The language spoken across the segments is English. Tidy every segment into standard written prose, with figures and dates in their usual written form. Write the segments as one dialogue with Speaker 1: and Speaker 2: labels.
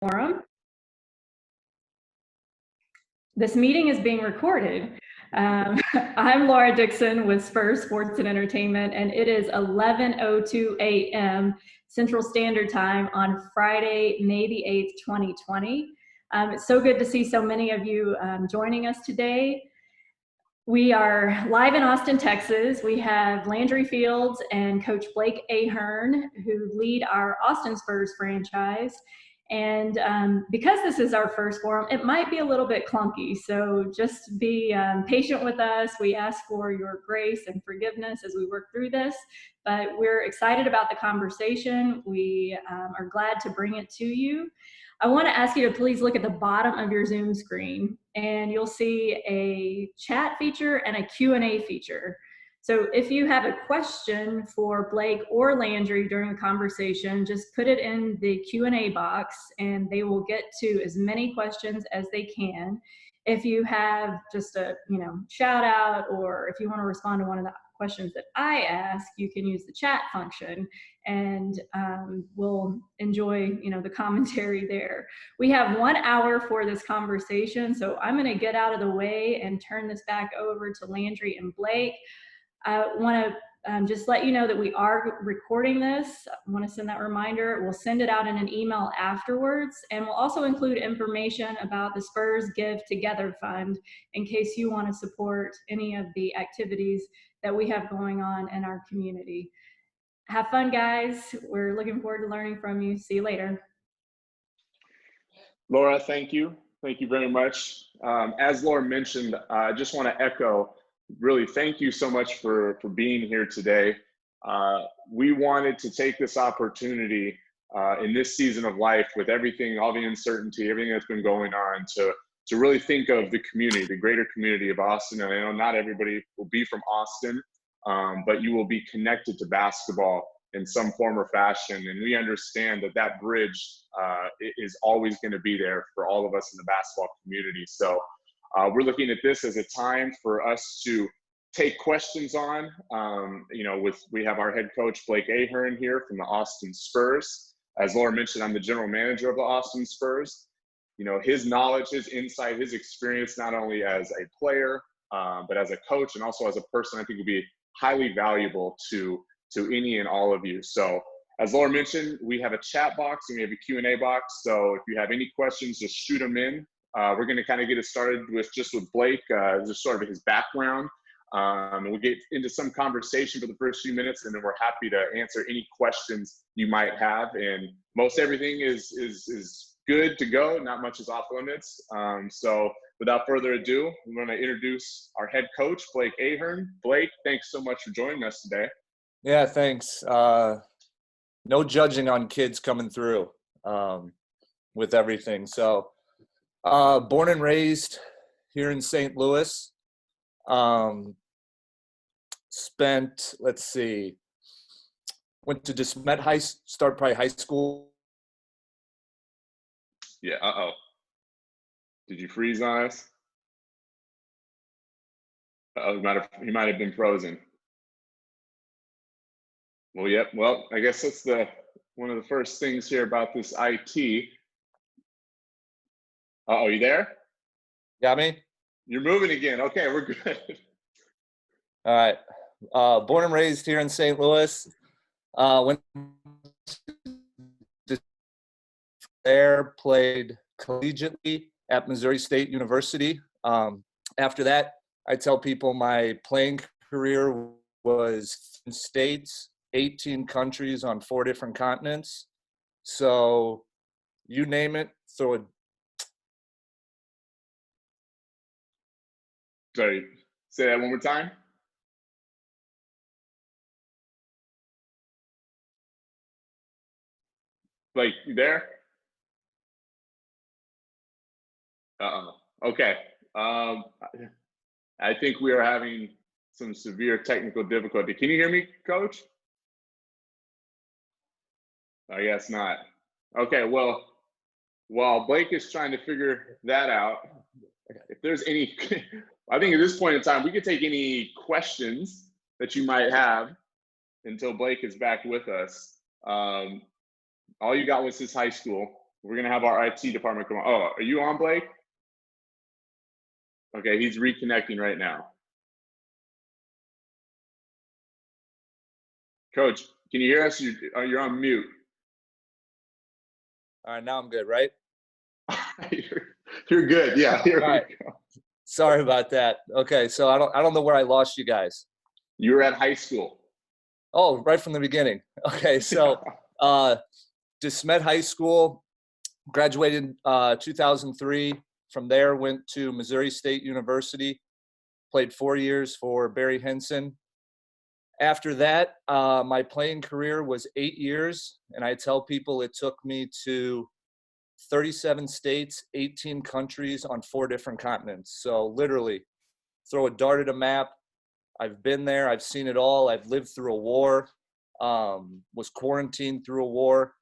Speaker 1: Forum. This meeting is being recorded. I'm Laura Dixon with Spurs Sports and Entertainment, and it is 11:02 a.m. Central Standard Time on Friday, May the 8th, 2020. It's so good to see so many of you joining us today. We are live in Austin, Texas. We have Landry Fields and Coach Blake Ahearn, who lead our Austin Spurs franchise. And because this is our first forum, it might be a little bit clunky. So just be patient with us. We ask for your grace and forgiveness as we work through this. But we're excited about the conversation. We are glad to bring it to you. I want to ask you to please look at the bottom of your Zoom screen, and you'll see a chat feature and a Q&A feature. So if you have a question for Blake or Landry during the conversation, just put it in the Q&A box and they will get to as many questions as they can. If you have just a shout out, or if you want to respond to one of the questions that I ask, you can use the chat function, and we'll enjoy the commentary there. We have 1 hour for this conversation, so I'm going to get out of the way and turn this back over to Landry and Blake. I want to just let you know that we are recording this. I want to send that reminder. We'll send it out in an email afterwards, and we'll also include information about the Spurs Give Together Fund in case you want to support any of the activities that we have going on in our community. Have fun, guys. We're looking forward to learning from you. See you later.
Speaker 2: Laura, thank you. Thank you very much. As Laura mentioned, I just want to echo, really thank you so much for being here today. We wanted to take this opportunity in this season of life, with everything, all the uncertainty, everything that's been going on, to really think of the community, the greater community of Austin. And I know not everybody will be from Austin, but you will be connected to basketball in some form or fashion. And we understand that that bridge is always going to be there for all of us in the basketball community. So we're looking at this as a time for us to take questions on. We have our head coach, Blake Ahearn, here from the Austin Spurs. As Laura mentioned, I'm the general manager of the Austin Spurs. His knowledge, his insight, his experience, not only as a player, but as a coach and also as a person, I think will be highly valuable to any and all of you. So as Laura mentioned, we have a chat box and we have a Q&A box. So if you have any questions, just shoot them in. We're going to kind of get it started with Blake, just sort of his background. We'll get into some conversation for the first few minutes, and then we're happy to answer any questions you might have. And most everything is good to go. Not much is off limits. So without further ado, I'm going to introduce our head coach, Blake Ahearn. Blake, thanks so much for joining us today.
Speaker 3: Yeah, thanks. No judging on kids coming through with everything. So born and raised here in St. Louis. Spent, went to DeSmet started probably high school.
Speaker 2: Yeah, Did you freeze on us? He might have been frozen. Well, yep. Well, I guess that's one of the first things here about this IT. You there?
Speaker 3: Got me?
Speaker 2: You're moving again. Okay, we're good.
Speaker 3: All right. Born and raised here in St. Louis. Went there, played collegiately at Missouri State University. After that, I tell people my playing career was 10 states, 18 countries on 4 different continents. So you name it, throw it.
Speaker 2: Sorry, say that one more time. Blake, you there? Okay. I think we are having some severe technical difficulty. Can you hear me, Coach? I guess not. Okay, well, while Blake is trying to figure that out, if there's any, I think at this point in time, we could take any questions that you might have until Blake is back with us. All you got was his high school. We're going to have our IT department come on. Oh, are you on, Blake? Okay, he's reconnecting right now. Coach, can you hear us? You're on mute.
Speaker 3: All right, now I'm good, right?
Speaker 2: You're good. Yeah. Here
Speaker 3: All right.
Speaker 2: we go.
Speaker 3: Sorry about that. Okay, so I don't know where I lost you guys.
Speaker 2: You were at high school.
Speaker 3: Oh, right from the beginning. Okay, so DeSmet High School, graduated 2003. From there, went to Missouri State University, played 4 years for Barry Henson. After that, my playing career was 8 years, and I tell people it took me to 37 states, 18 countries on 4 different continents. So literally, throw a dart at a map. I've been there. I've seen it all. I've lived through a war, was quarantined through a war.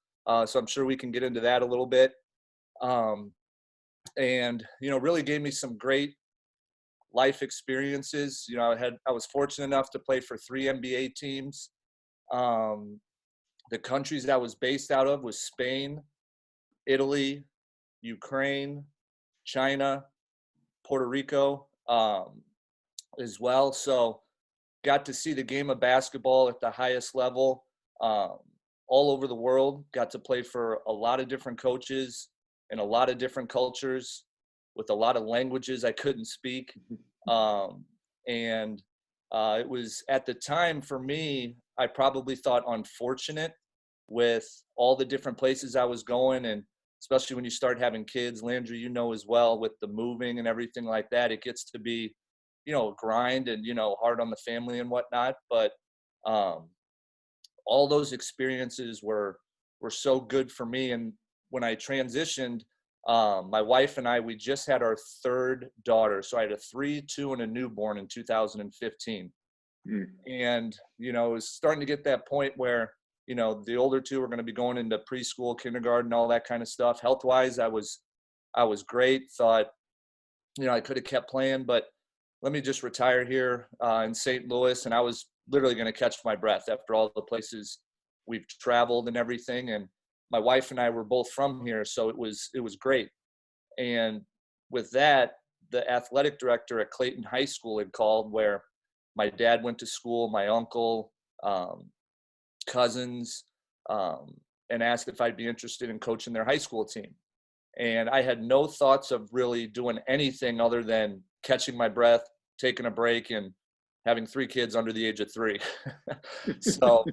Speaker 3: So I'm sure we can get into that a little bit. And, really gave me some great life experiences. I was fortunate enough to play for 3 NBA teams. The countries that I was based out of was Spain, Italy, Ukraine, China, Puerto Rico, as well. So got to see the game of basketball at the highest level, all over the world. Got to play for a lot of different coaches in a lot of different cultures with a lot of languages I couldn't speak. And it was, at the time for me, I probably thought unfortunate with all the different places I was going, and especially when you start having kids, Landry, as well, with the moving and everything like that, it gets to be, a grind and, hard on the family and whatnot. But all those experiences were so good for me. And when I transitioned, my wife and I, we just had our 3rd daughter. So I had a 3, 2, and a newborn in 2015. And, it was starting to get that point where, the older 2 were going to be going into preschool, kindergarten, all that kind of stuff. Health-wise, I was great. Thought, I could have kept playing, but let me just retire here in St. Louis. And I was literally going to catch my breath after all the places we've traveled and everything. And my wife and I were both from here, so it was great. And with that, the athletic director at Clayton High School had called, where my dad went to school, my uncle, cousins, and asked if I'd be interested in coaching their high school team. And I had no thoughts of really doing anything other than catching my breath, taking a break, and having 3 kids under the age of 3. So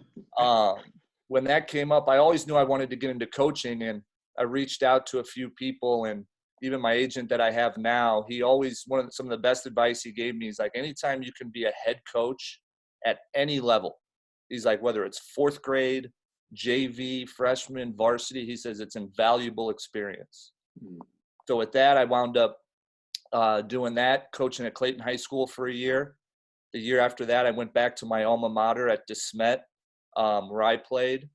Speaker 3: when that came up, I always knew I wanted to get into coaching, and I reached out to a few people, and even my agent that I have now, he always, some of the best advice he gave me is like, anytime you can be a head coach at any level, he's like, whether it's 4th grade, JV, freshman, varsity, he says it's invaluable experience. So with that, I wound up doing that, coaching at Clayton High School for a year. The year after that, I went back to my alma mater at DeSmet, where I played.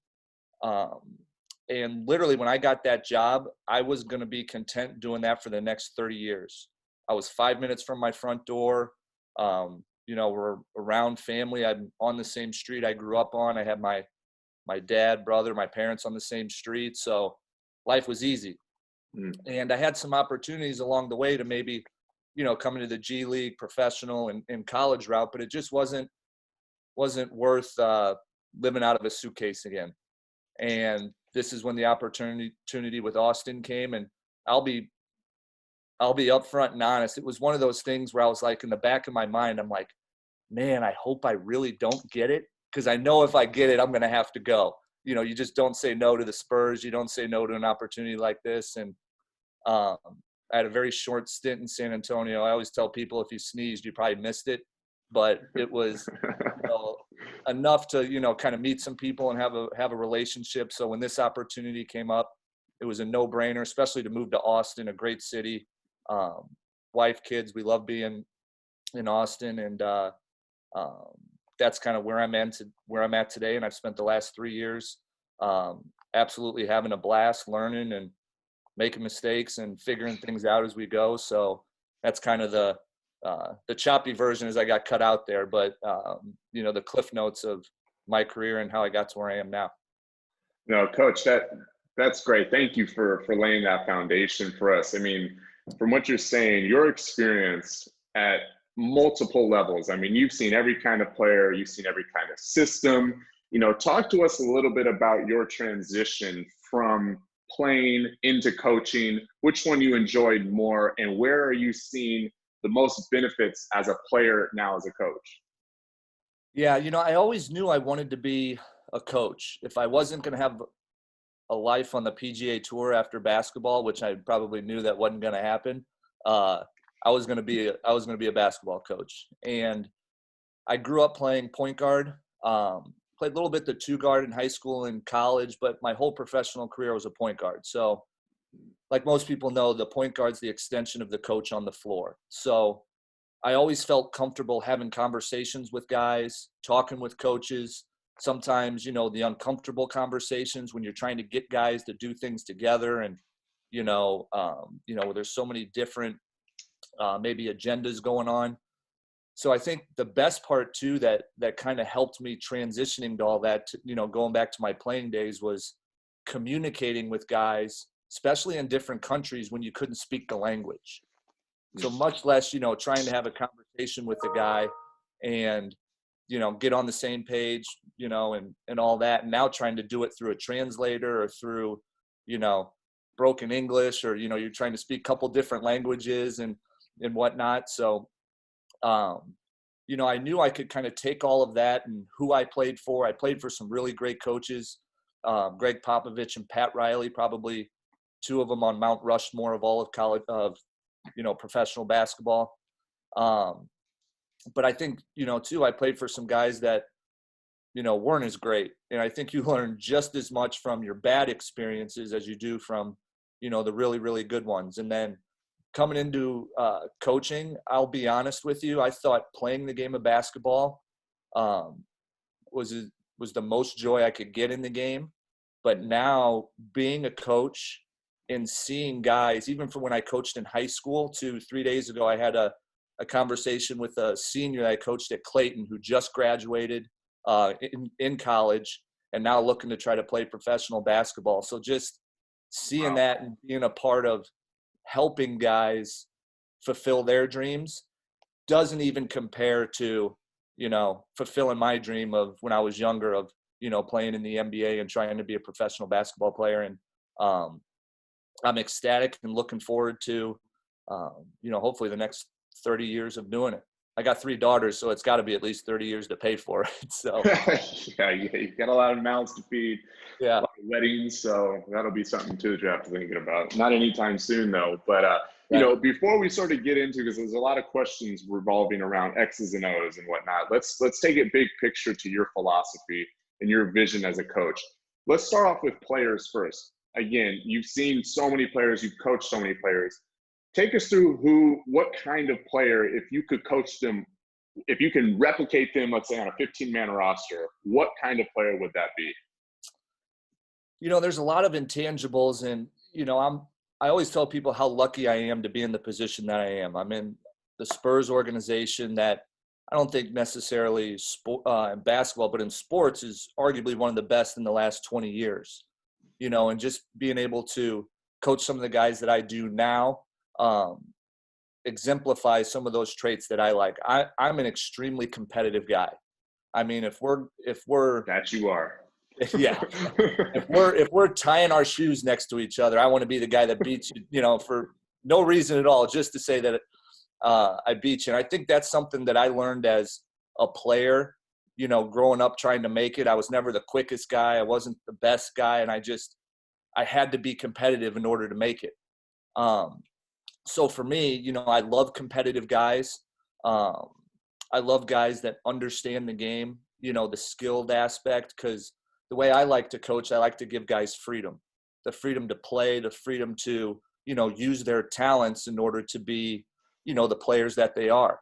Speaker 3: And literally, when I got that job, I was going to be content doing that for the next 30 years. I was 5 minutes from my front door. We're around family. I'm on the same street I grew up on. I had my dad, brother, my parents on the same street. So life was easy. And I had some opportunities along the way to maybe, come into the G League, professional, and college route, but it just wasn't worth living out of a suitcase again. And this is when the opportunity with Austin came, and I'll be upfront and honest. It was one of those things where I was like, in the back of my mind, I'm like, man, I hope I really don't get it, because I know if I get it, I'm going to have to go. You just don't say no to the Spurs. You don't say no to an opportunity like this. And I had a very short stint in San Antonio. I always tell people, if you sneezed, you probably missed it. But it was enough to, kind of meet some people and have a relationship. So when this opportunity came up, it was a no-brainer, especially to move to Austin, a great city. Wife, kids, we love being in Austin. And that's kind of where I'm at today. And I've spent the last 3 years absolutely having a blast, learning and making mistakes and figuring things out as we go. So that's kind of the choppy version as I got cut out there, but the cliff notes of my career and how I got to where I am now.
Speaker 2: No, Coach, that That's great. Thank you for laying that foundation for us. I mean, from what you're saying, your experience at multiple levels. I mean, you've seen every kind of player, you've seen every kind of system. Talk to us a little bit about your transition from playing into coaching, which one you enjoyed more, and where are you seeing the most benefits as a player now as a coach?
Speaker 3: Yeah, I always knew I wanted to be a coach. If I wasn't going to have a life on the PGA Tour after basketball, which I probably knew that wasn't going to happen, I was going to be a basketball coach. And I grew up playing point guard. Played a little bit the two guard in high school and college, but my whole professional career was a point guard. So, like most people know, the point guard's the extension of the coach on the floor. So I always felt comfortable having conversations with guys, talking with coaches. Sometimes, the uncomfortable conversations when you're trying to get guys to do things together, and there's so many different maybe agendas going on. So I think the best part too that kind of helped me transitioning to all that, going back to my playing days, was communicating with guys, especially in different countries when you couldn't speak the language. So much less, trying to have a conversation with the guy and, get on the same page, and all that. And now trying to do it through a translator or through, broken English, or, you're trying to speak a couple different languages and whatnot. So, I knew I could kind of take all of that and who I played for. I played for some really great coaches, Greg Popovich and Pat Riley, probably two of them on Mount Rushmore of all of college, professional basketball. But I think, too, I played for some guys that, weren't as great. And I think you learn just as much from your bad experiences as you do from, the really, really good ones. And then coming into coaching, I'll be honest with you, I thought playing the game of basketball was the most joy I could get in the game. But now being a coach and seeing guys, even from when I coached in high school to 3 days ago, I had a conversation with a senior that I coached at Clayton who just graduated in college and now looking to try to play professional basketball. So just seeing that and being a part of helping guys fulfill their dreams doesn't even compare to, fulfilling my dream of when I was younger of, playing in the NBA and trying to be a professional basketball player. And I'm ecstatic and looking forward to, hopefully the next 30 years of doing it. I got 3 daughters, so it's got to be at least 30 years to pay for it. So
Speaker 2: yeah, you got a lot of mouths to feed.
Speaker 3: Yeah,
Speaker 2: a lot of weddings, so that'll be something too that you have to think about. Not anytime soon though, but before we sort of get into, because there's a lot of questions revolving around X's and O's and whatnot. Let's take it big picture to your philosophy and your vision as a coach. Let's start off with players first. Again, you've seen so many players, you've coached so many players. Take us through what kind of player, if you could coach them, if you can replicate them, let's say on a 15-man roster, what kind of player would that be?
Speaker 3: There's a lot of intangibles, and, I always tell people how lucky I am to be in the position that I am. I'm in the Spurs organization that I don't think necessarily in basketball, but in sports is arguably one of the best in the last 20 years, and just being able to coach some of the guys that I do now, exemplify some of those traits that I like. I'm an extremely competitive guy. I mean, if we're
Speaker 2: that you are.
Speaker 3: Yeah. if we're tying our shoes next to each other, I want to be the guy that beats you, for no reason at all, just to say that I beat you. And I think that's something that I learned as a player, growing up trying to make it. I was never the quickest guy. I wasn't the best guy. And I had to be competitive in order to make it. So for me, I love competitive guys. I love guys that understand the game, the skilled aspect, because the way I like to coach, I like to give guys freedom, the freedom to play, the freedom to, use their talents in order to be, the players that they are.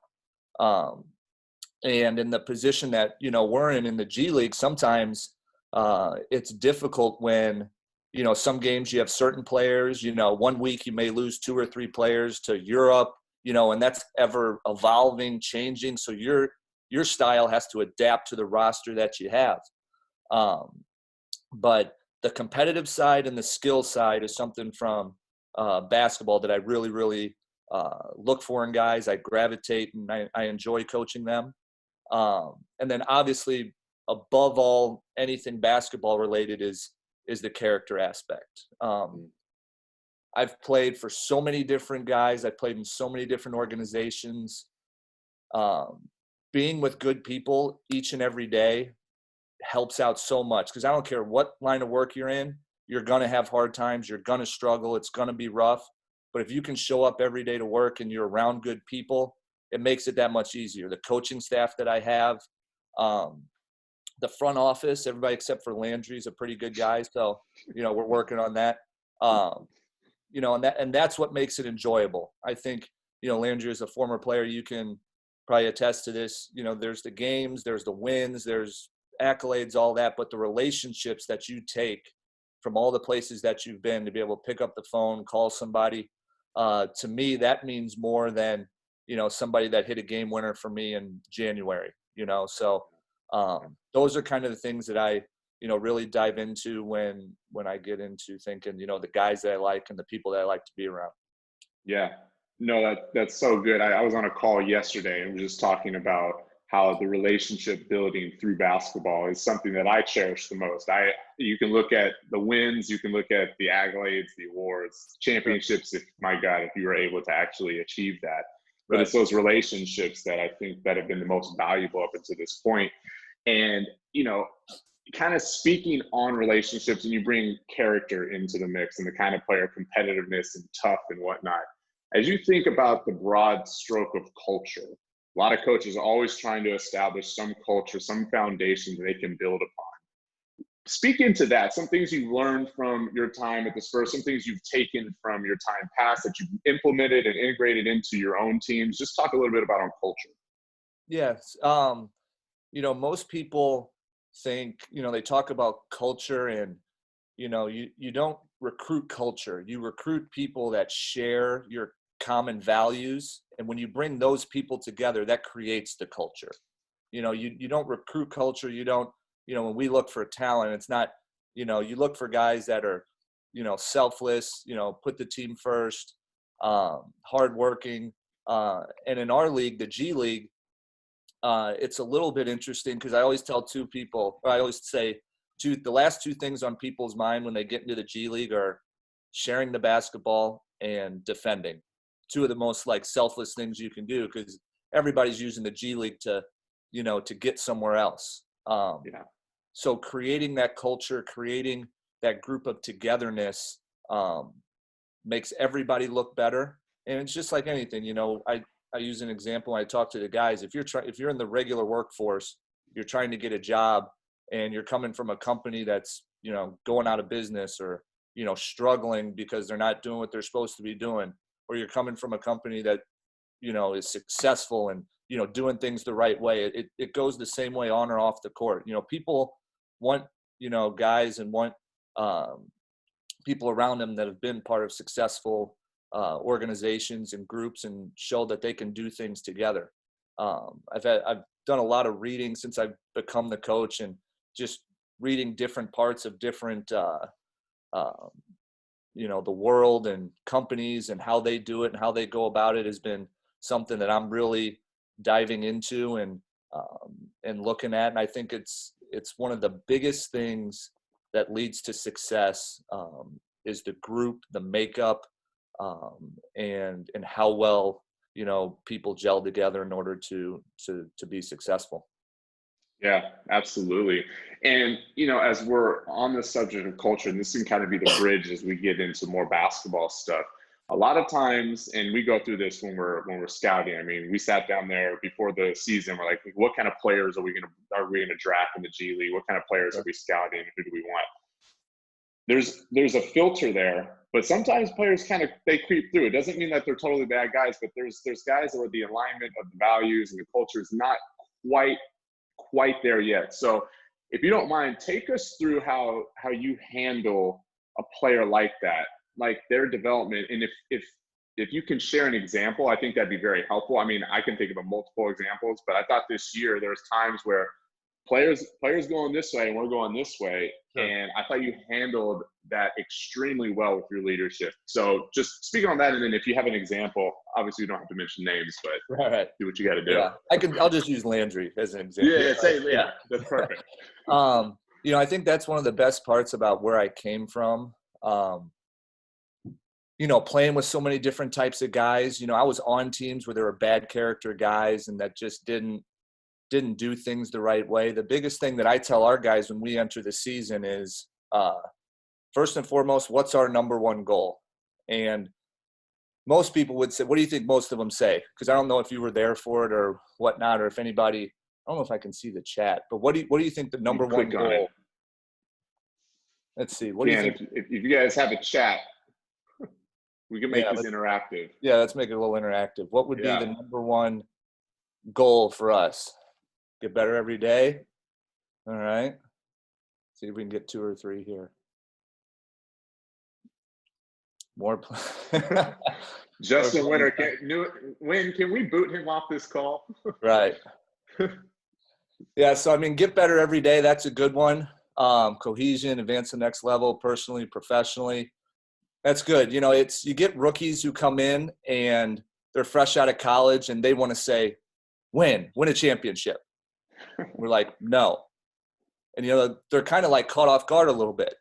Speaker 3: And in the position that, we're in the G League, sometimes it's difficult when, some games you have certain players, 1 week you may lose 2 or 3 players to Europe, and that's ever evolving, changing. So your style has to adapt to the roster that you have. But the competitive side and the skill side is something from basketball that I really, really look for in guys. I gravitate and I enjoy coaching them. And then obviously, above all, anything basketball related is the character aspect. I've played for so many different guys. I've played in so many different organizations. Being with good people each and every day helps out so much, because I don't care what line of work you're in, you're going to have hard times, you're going to struggle, it's going to be rough. But if you can show up every day to work and you're around good people, it makes it that much easier. The coaching staff that I have, the front office, everybody except for Landry is a pretty good guy. So, we're working on that. And that's what makes it enjoyable. I think, Landry is a former player. You can probably attest to this. There's the games, there's the wins, there's accolades, all that, but the relationships that you take from all the places that you've been to be able to pick up the phone, call somebody, to me, that means more than, somebody that hit a game winner for me in January, so those are kind of the things that I, really dive into when I get into thinking, the guys that I like and the people that I like to be around.
Speaker 2: Yeah, no, that's so good. I was on a call yesterday and we were just talking about how the relationship building through basketball is something that I cherish the most. You can look at the wins, you can look at the accolades, the awards, championships, if you were able to actually achieve that. But
Speaker 3: Right.
Speaker 2: It's those relationships that I think that have been the most valuable up until this point. And, kind of speaking on relationships, and you bring character into the mix and the kind of player competitiveness and tough and whatnot. As you think about the broad stroke of culture, a lot of coaches are always trying to establish some culture, some foundation that they can build upon. Speak into that, some things you've learned from your time at the Spurs, some things you've taken from your time past that you've implemented and integrated into your own teams. Just talk a little bit about on culture.
Speaker 3: Yes. Most people think, they talk about culture and, you don't recruit culture. You recruit people that share your common values. And when you bring those people together, that creates the culture. You don't recruit culture. You don't, when we look for talent, it's not, you look for guys that are, selfless, put the team first, hardworking. And in our league, the G League, it's a little bit interesting because I always say the last two things on people's mind when they get into the G League are sharing the basketball and defending. Two of the most selfless things you can do, because everybody's using the G League to get somewhere else. So creating that culture, creating that group of togetherness makes everybody look better. And it's just like anything, I use an example. I talk to the guys. If you're in the regular workforce, you're trying to get a job and you're coming from a company that's, going out of business or, struggling because they're not doing what they're supposed to be doing, or you're coming from a company that, is successful and, doing things the right way. It goes the same way on or off the court. People want, guys and want people around them that have been part of successful organizations and groups and show that they can do things together. I've done a lot of reading since I've become the coach, and just reading different parts of different, the world and companies and how they do it and how they go about it has been something that I'm really diving into and looking at. And I think it's one of the biggest things that leads to success is the group, the makeup, and how well people gel together in order to be successful.
Speaker 2: Yeah, absolutely. And as we're on the subject of culture, and this can kind of be the bridge as we get into more basketball stuff. A lot of times, and we go through this when we're scouting. I mean, we sat down there before the season. We're like, what kind of players are we gonna draft in the G League? What kind of players are we scouting? Who do we want? There's a filter there, but sometimes players they creep through. It doesn't mean that they're totally bad guys, but there's guys where the alignment of the values and the culture is not quite there yet. So if you don't mind, take us through how you handle a player like that, like their development. And if you can share an example, I think that'd be very helpful. I mean, I can think of multiple examples, but I thought this year there was times where players going this way and we're going this way. Sure. And I thought you handled that extremely well with your leadership. So just speaking on that, and then if you have an example, obviously you don't have to mention names, but do what you got to do.
Speaker 3: Yeah, I'll just use Landry as an example.
Speaker 2: Yeah, that's perfect.
Speaker 3: I think that's one of the best parts about where I came from. Playing with so many different types of guys. I was on teams where there were bad character guys and that just didn't do things the right way. The biggest thing that I tell our guys when we enter the season is, first and foremost, what's our number one goal? And most people would say, what do you think most of them say? Because I don't know if you were there for it or whatnot, or if anybody, I don't know if I can see the chat, but what do you think the number one goal? Let's see. What do you think?
Speaker 2: If you guys have a chat, we can make this interactive.
Speaker 3: Yeah, let's make it a little interactive. What would be the number one goal for us? Get better every day. All right. See if we can get 2 or 3 here. More.
Speaker 2: Justin Winter, can we boot him off this call?
Speaker 3: Right. Yeah. So, get better every day. That's a good one. Cohesion, advance the next level, personally, professionally. That's good. You get rookies who come in and they're fresh out of college and they want to say, win a championship. We're like, no. And, they're kind of like caught off guard a little bit.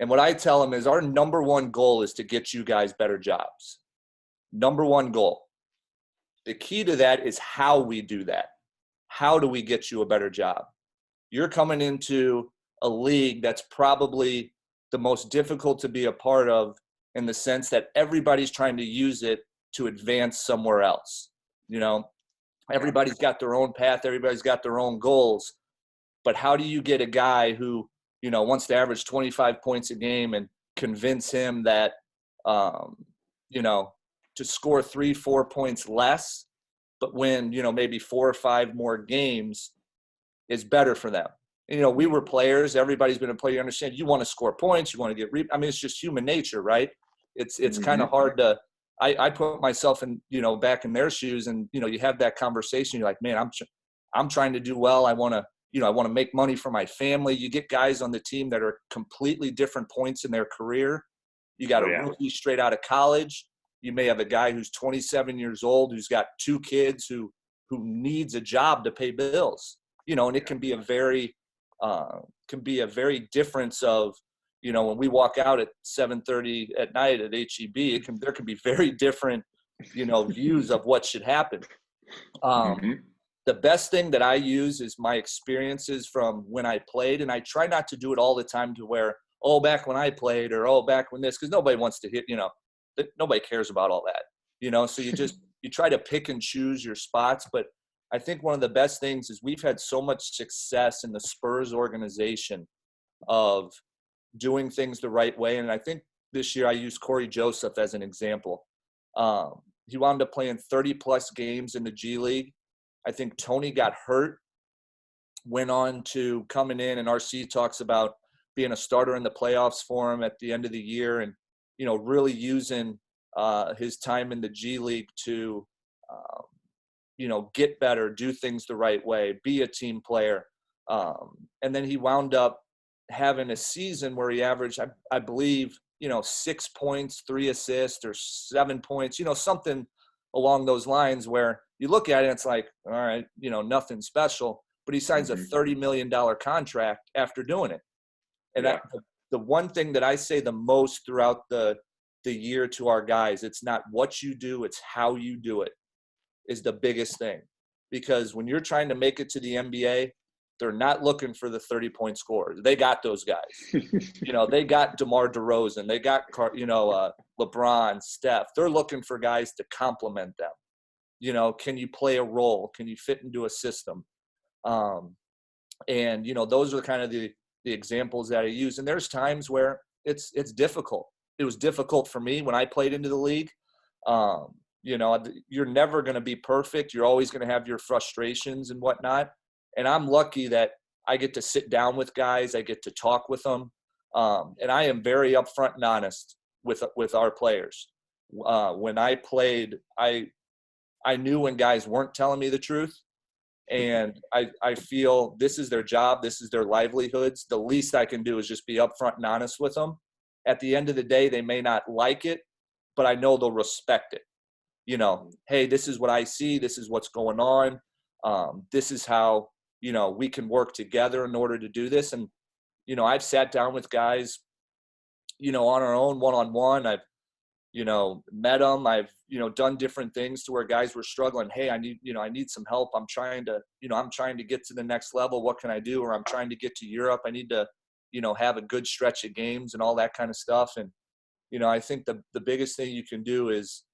Speaker 3: And what I tell them is our number one goal is to get you guys better jobs. Number one goal. The key to that is how we do that. How do we get you a better job? You're coming into a league that's probably the most difficult to be a part of in the sense that everybody's trying to use it to advance somewhere else. Everybody's got their own path. Everybody's got their own goals. But how do you get a guy who, wants to average 25 points a game and convince him that, to score 3-4 points less, but win, maybe 4 or 5 more games is better for them. We were players. Everybody's been a player. You understand, you want to score points. You want to get it's just human nature, right? It's kind of hard to – I put myself in, back in their shoes and, you have that conversation. You're like, man, I'm trying to do well. I want to make money for my family. You get guys on the team that are completely different points in their career. You got a rookie straight out of college. You may have a guy who's 27 years old who's got 2 kids who needs a job to pay bills. And it can be a very difference of, when we walk out at 7:30 at night at HEB, there can be very different, views of what should happen. The best thing that I use is my experiences from when I played, and I try not to do it all the time to where, back when I played or, back when this, because nobody wants to hit, nobody cares about all that, so you try to pick and choose your spots. But I think one of the best things is we've had so much success in the Spurs organization of doing things the right way. And I think this year I used Corey Joseph as an example. He wound up playing 30-plus games in the G League. I think Tony got hurt, went on to coming in, and RC talks about being a starter in the playoffs for him at the end of the year and, really using his time in the G League to get better, do things the right way, be a team player. And then he wound up having a season where he averaged, I believe, 6 points, 3 assists, or 7 points, something along those lines where you look at it and it's like, all right, nothing special, but he signs a $30 million contract after doing it. And the one thing that I say the most throughout the year to our guys, it's not what you do, it's how you do it is the biggest thing. Because when you're trying to make it to the NBA, they're not looking for the 30-point scorers. They got those guys. They got DeMar DeRozan. They got, LeBron, Steph. They're looking for guys to complement them. Can you play a role? Can you fit into a system? And those are kind of the examples that I use. And there's times where it's difficult. It was difficult for me when I played into the league. You're never going to be perfect. You're always going to have your frustrations and whatnot. And I'm lucky that I get to sit down with guys. I get to talk with them. And I am very upfront and honest with our players. When I played, I knew when guys weren't telling me the truth. And I feel this is their job. This is their livelihoods. The least I can do is just be upfront and honest with them. At the end of the day, they may not like it, but I know they'll respect it. You know, hey, this is what I see. This is what's going on. This is how, you know, we can work together in order to do this. And, you know, I've sat down with guys, you know, on our own one-on-one. I've, you know, met them. I've, you know, done different things to where guys were struggling. Hey, I need some help. I'm trying to get to the next level. What can I do? Or I'm trying to get to Europe. I need to, you know, have a good stretch of games and all that kind of stuff. And, you know, I think the biggest thing you can do is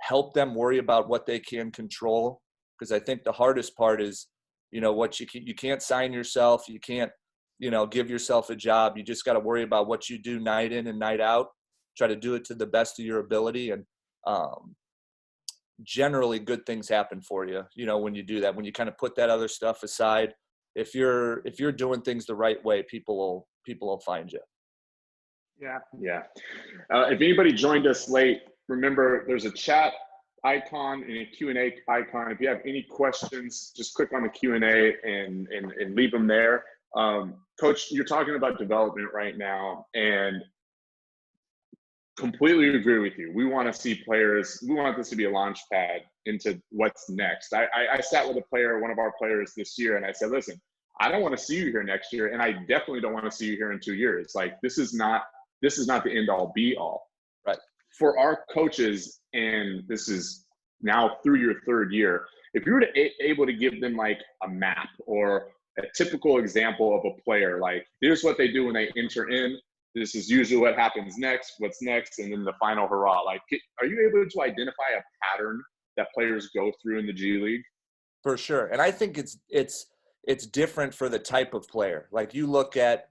Speaker 3: help them worry about what they can control. Because I think the hardest part is, you know, what you can't sign yourself. You can't, you know, give yourself a job. You just got to worry about what you do night in and night out. Try to do it to the best of your ability. And generally good things happen for you, you know, when you do that, when you kind of put that other stuff aside. If you're doing things the right way, people will find you.
Speaker 2: Yeah. If anybody joined us late, remember there's a chat icon and a Q&A icon. If you have any questions, just click on the Q&A and leave them there. Coach, you're talking about development right now, and completely agree with you. We want to see players. We want this to be a launch pad into what's next. I sat with one of our players this year, and I said, listen, I don't want to see you here next year, and I definitely don't want to see you here in 2 years. Like, this is not the end all be all.
Speaker 3: Right.
Speaker 2: For our coaches, and this is now through your third year, if you were able to give them like a map or a typical example of a player, like here's what they do when they enter in, this is usually what happens next, what's next, and then the final hurrah. Like, are you able to identify a pattern that players go through in the G League?
Speaker 3: For sure. And I think it's different for the type of player. Like, you look at,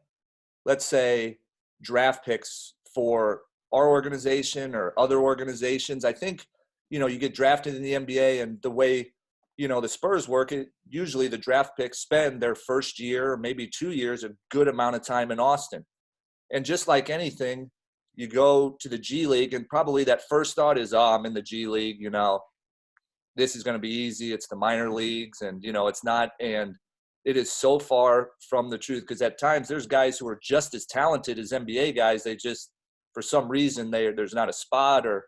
Speaker 3: let's say, draft picks for our organization or other organizations. I think, you know, you get drafted in the NBA, and the way, you know, the Spurs work, usually the draft picks spend their first year, maybe 2 years, a good amount of time in Austin. And just like anything, you go to the G League, and probably that first thought is, oh, I'm in the G League, you know, this is going to be easy. It's the minor leagues, and, you know, it's not. And it is so far from the truth, because at times there's guys who are just as talented as NBA guys. They just, for some reason, there's not a spot, or,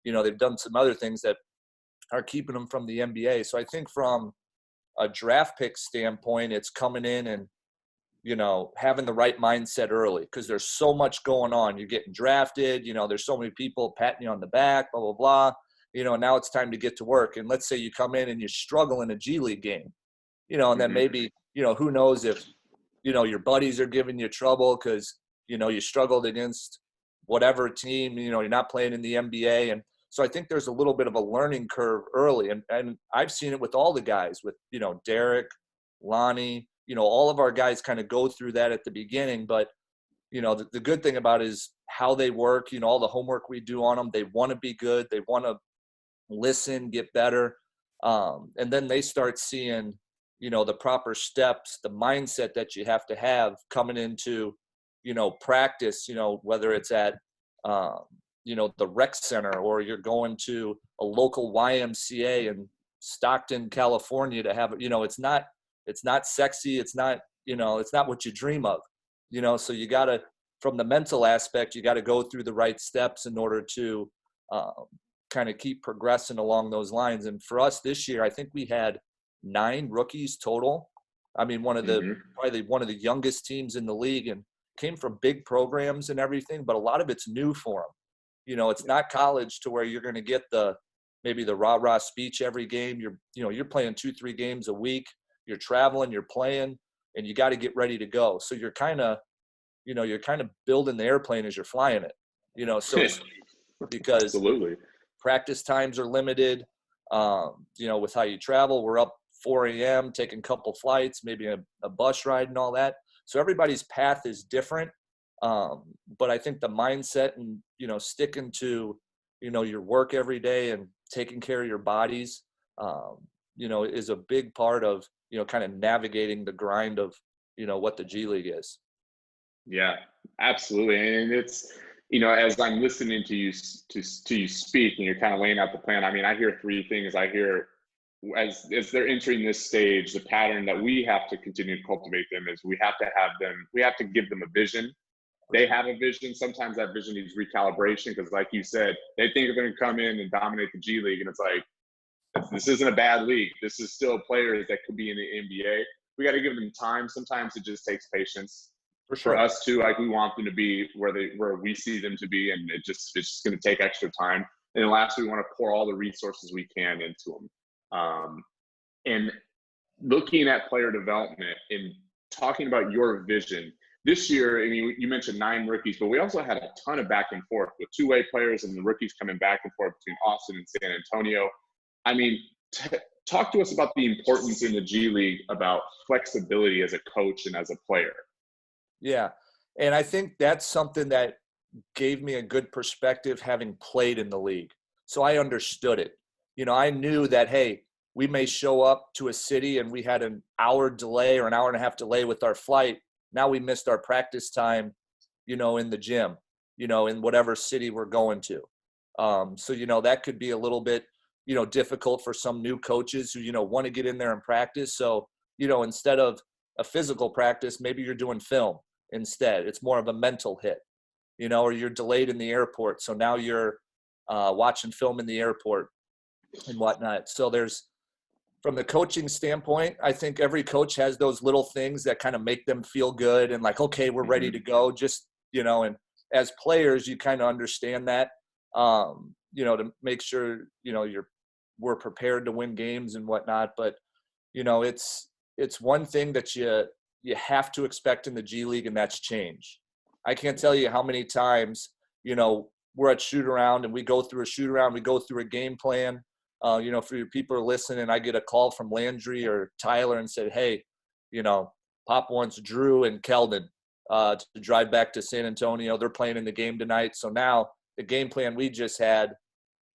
Speaker 3: you know, they've done some other things that are keeping them from the NBA. So I think from a draft pick standpoint, it's coming in and, you know, having the right mindset early, because there's so much going on. You're getting drafted, you know, there's so many people patting you on the back, blah, blah, blah. You know, now it's time to get to work. And let's say you come in and you struggle in a G League game, you know, and then maybe, you know, who knows if, you know, your buddies are giving you trouble because, you know, you struggled against whatever team, you know, you're not playing in the NBA. And so I think there's a little bit of a learning curve early. And I've seen it with all the guys, with, you know, Derek, Lonnie, you know, all of our guys kind of go through that at the beginning. But, you know, the good thing about it is how they work, you know, all the homework we do on them. They want to be good. They want to listen, get better. And then they start seeing, you know, the proper steps, the mindset that you have to have coming into, you know, practice, you know, whether it's at, you know, the rec center, or you're going to a local YMCA in Stockton, California to have, you know, it's not sexy. It's not, you know, it's not what you dream of, you know, so you got to, from the mental aspect, you got to go through the right steps in order to kind of keep progressing along those lines. And for us this year, I think we had 9 rookies total. I mean, probably one of the youngest teams in the league, and came from big programs and everything, but a lot of it's new for them. You know, it's not college to where you're going to get maybe the rah-rah speech every game. You're playing 2-3 games a week. You're traveling, you're playing, and you got to get ready to go. So you're kind of building the airplane as you're flying it, you know, so because
Speaker 2: Absolutely.
Speaker 3: Practice times are limited, you know, with how you travel. We're up 4 a.m., taking a couple flights, maybe a bus ride and all that. So everybody's path is different. But I think the mindset and, you know, sticking to, you know, your work every day and taking care of your bodies, you know, is a big part of, you know, kind of navigating the grind of, you know, what the G League is.
Speaker 2: Yeah, absolutely. And it's, you know, as I'm listening to you speak, and you're kind of laying out the plan, I mean, I hear 3 things. I hear as they're entering this stage, the pattern that we have to continue to cultivate them is we have to give them a vision. They have a vision. Sometimes that vision needs recalibration because, like you said, they think they're going to come in and dominate the G League, and it's like, this isn't a bad league. This is still players that could be in the NBA. We got to give them time. Sometimes it just takes patience.
Speaker 3: For sure.
Speaker 2: For us too, like we want them to be where we see them to be, and it's just going to take extra time. And then lastly, we want to pour all the resources we can into them. And looking at player development and talking about your vision this year, I mean, you mentioned 9 rookies, but we also had a ton of back and forth with two-way players and the rookies coming back and forth between Austin and San Antonio. I mean, talk to us about the importance in the G League about flexibility as a coach and as a player.
Speaker 3: Yeah. And I think that's something that gave me a good perspective having played in the league. So I understood it. You know, I knew that, hey, we may show up to a city and we had an hour delay or an hour and a half delay with our flight. Now we missed our practice time, you know, in the gym, you know, in whatever city we're going to. So, you know, that could be a little bit, you know, difficult for some new coaches who, you know, want to get in there and practice. So, you know, instead of a physical practice, maybe you're doing film instead. It's more of a mental hit, you know, or you're delayed in the airport. So now you're watching film in the airport and whatnot. So there's, from the coaching standpoint, I think every coach has those little things that kind of make them feel good and like, okay, we're ready to go. Just, you know, and as players, you kind of understand that, you know, to make sure, you know, we're prepared to win games and whatnot. But, you know, it's one thing that you have to expect in the G League, and that's change. I can't tell you how many times, you know, we're at shoot around and we go through a shoot around, we go through a game plan. You know, for your people who are listening, I get a call from Landry or Tyler and said, hey, you know, Pop wants Drew and Keldon to drive back to San Antonio. They're playing in the game tonight. So now the game plan we just had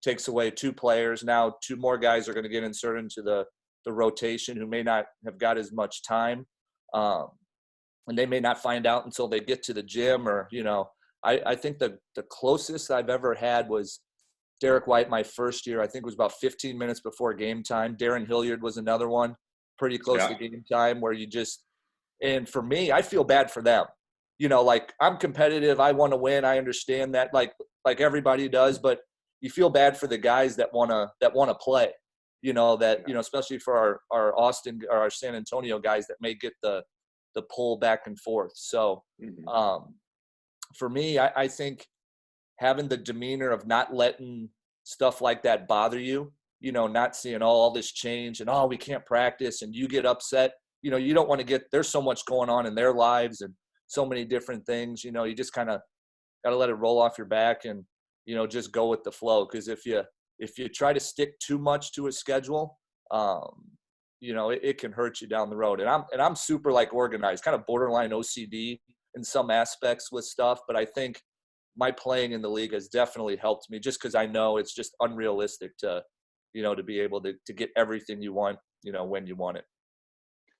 Speaker 3: takes away 2 players. Now 2 more guys are going to get inserted into the rotation who may not have got as much time. And they may not find out until they get to the gym or, you know, I think the closest I've ever had was Derek White my first year. I think it was about 15 minutes before game time. Darren Hilliard was another one pretty close to game time where you just – and for me, I feel bad for them. You know, like I'm competitive. I want to win. I understand that like everybody does, but you feel bad for the guys that want to play, you know, that, you know, especially for our Austin or our San Antonio guys that may get the pull back and forth. So for me, I think – having the demeanor of not letting stuff like that bother you, you know, not seeing all this change and, we can't practice and you get upset. You know, you don't want to there's so much going on in their lives and so many different things, you know, you just kind of got to let it roll off your back and, you know, just go with the flow. Because if you try to stick too much to a schedule, you know, it can hurt you down the road. And I'm super like organized, kind of borderline OCD in some aspects with stuff, but I think my playing in the league has definitely helped me just because I know it's just unrealistic to, you know, to be able to get everything you want, you know, when you want it.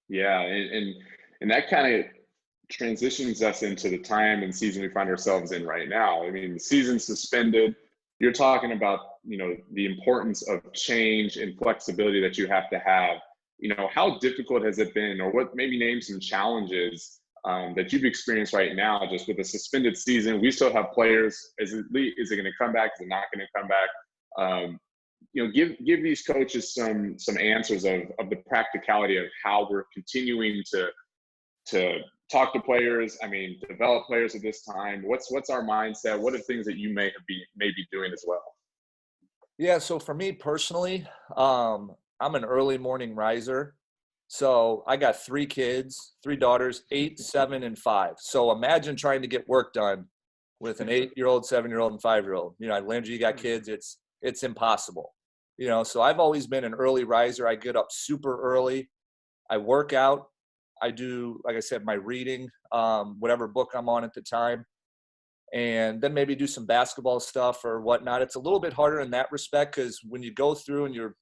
Speaker 2: Yeah. And that kind of transitions us into the time and season we find ourselves in right now. I mean, the season's suspended. You're talking about, you know, the importance of change and flexibility that you have to have. You know, how difficult has it been, or what, maybe name some challenges that you've experienced right now, just with a suspended season? We still have players. Is it going to come back? Is it not going to come back? You know, give these coaches some answers of the practicality of how we're continuing to talk to players. I mean, develop players at this time. What's our mindset? What are things that you may be doing as well?
Speaker 3: Yeah. So for me personally, I'm an early morning riser. So I got 3 kids, 3 daughters, 8, 7, and 5. So imagine trying to get work done with an 8-year-old, 7-year-old, and 5-year-old. You know, Landry, you got kids. It's impossible. You know, so I've always been an early riser. I get up super early. I work out. I do, like I said, my reading, whatever book I'm on at the time, and then maybe do some basketball stuff or whatnot. It's a little bit harder in that respect because when you go through and you're,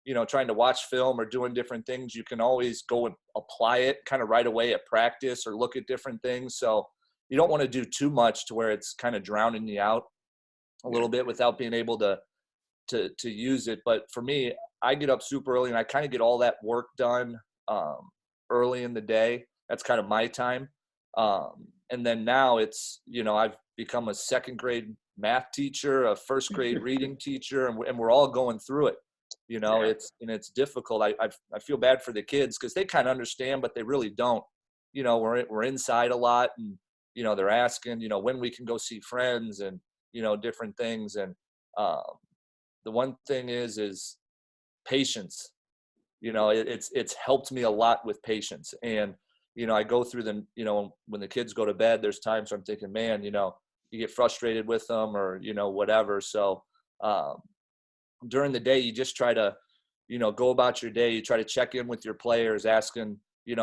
Speaker 3: you know, trying to watch film or doing different things, you can always go and apply it kind of right away at practice or look at different things. So you don't want to do too much to where it's kind of drowning you out a little bit without being able to use it. But for me, I get up super early and I kind of get all that work done early in the day. That's kind of my time. And then now it's, I've become a second grade math teacher, a first grade reading teacher, and we're all going through it. It's difficult. I feel bad for the kids because they kind of understand, but they really don't. We're inside a lot, and they're asking, when we can go see friends and different things. And the one thing is patience. It's helped me a lot with patience. And I go through them. When the kids go to bed, there's times where I'm thinking, man, you get frustrated with them or whatever. So during the day, you just try to go about your day. You try to check in with your players, asking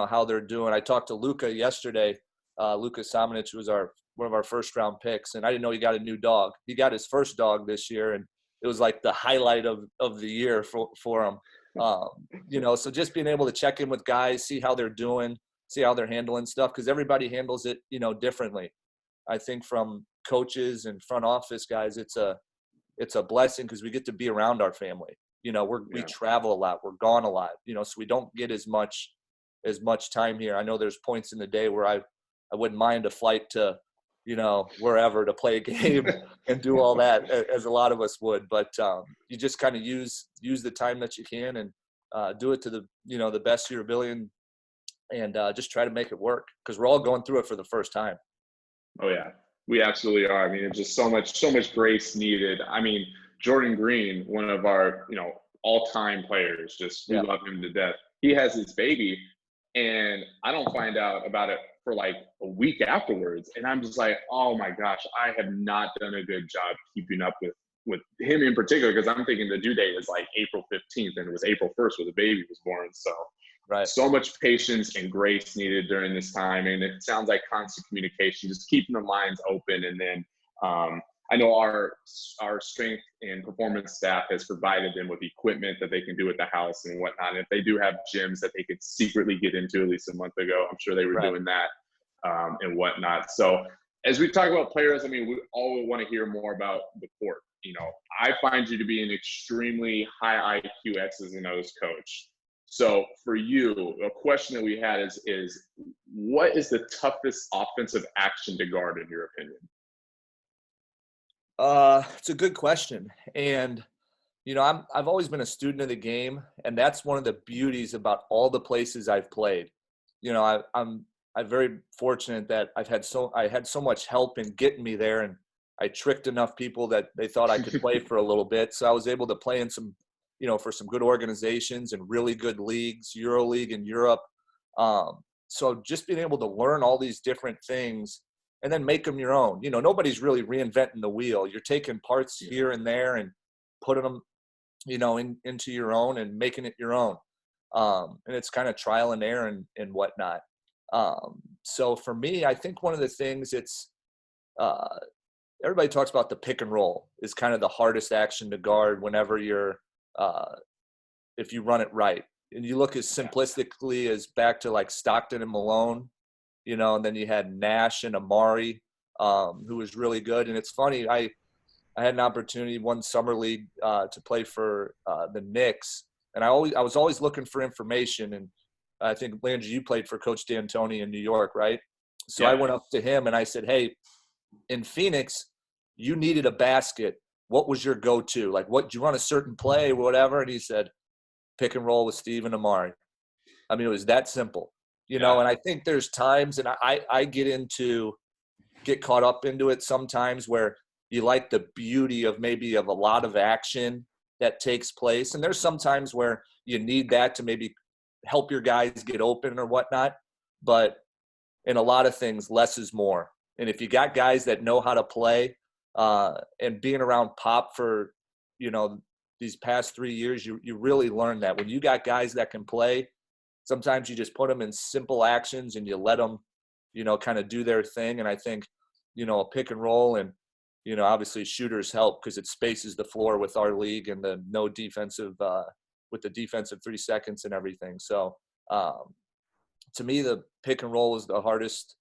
Speaker 3: how they're doing. I talked to Luka yesterday. Luka Samanic was one of our first round picks, and I didn't know he got a new dog. He got his first dog this year, and it was like the highlight of the year for him. So just being able to check in with guys, see how they're doing, see how they're handling stuff, because everybody handles it differently. I think from coaches and front office guys, it's a blessing because we get to be around our family. We travel a lot, we're gone a lot, so we don't get as much time here. I know there's points in the day where I wouldn't mind a flight to, wherever to play a game and do all that as a lot of us would. But you just kind of use the time that you can and do it to the, the best of your ability and just try to make it work because we're all going through it for the first time.
Speaker 2: Oh yeah, we absolutely are. I mean, it's just so much grace needed. I mean, Jordan Green, one of our, all-time players, we love him to death. He has his baby and I don't find out about it for like a week afterwards. And I'm just like, oh my gosh, I have not done a good job keeping up with him in particular, because I'm thinking the due date is like April 15th and it was April 1st where the baby was born. So so much patience and grace needed during this time. And it sounds like constant communication, just keeping the lines open. And then I know our strength and performance staff has provided them with equipment that they can do at the house and whatnot. And if they do have gyms that they could secretly get into at least a month ago, I'm sure they were doing that and whatnot. So as we talk about players, I mean, we all want to hear more about the court. I find you to be an extremely high IQ X's and O's coach. So for you, a question that we had is what is the toughest offensive action to guard in your opinion?
Speaker 3: It's a good question. And, I've always been a student of the game, and that's one of the beauties about all the places I've played. I'm very fortunate that I had so much help in getting me there, and I tricked enough people that they thought I could play for a little bit. So I was able to play in some, for some good organizations and really good leagues, EuroLeague in Europe. So just being able to learn all these different things and then make them your own. Nobody's really reinventing the wheel. You're taking parts here and there and putting them, into your own and making it your own. And it's kind of trial and error and whatnot. So for me, I think one of the things everybody talks about the pick and roll is kind of the hardest action to guard whenever you're, if you run it right. And you look as simplistically as back to like Stockton and Malone, and then you had Nash and Amari, who was really good. And it's funny, I had an opportunity one summer league to play for the Knicks, and I was always looking for information. And I think Landry, you played for Coach D'Antoni in New York, right? So I went up to him and I said, "Hey, in Phoenix, you needed a basket. What was your go-to? Like, what do you run a certain play or whatever?" And he said, "Pick and roll with Steve and Amari." I mean, it was that simple. And I think there's times, and I get caught up into it sometimes where you like the beauty of maybe of a lot of action that takes place. And there's some times where you need that to maybe help your guys get open or whatnot. But in a lot of things, less is more. And if you got guys that know how to play and being around Pop for, these past 3 years, you really learn that. When you got guys that can play, sometimes you just put them in simple actions and you let them, kind of do their thing. And I think, a pick and roll and, obviously shooters help because it spaces the floor with our league and the no defensive, with the defensive 3 seconds and everything. So to me, the pick and roll is the hardest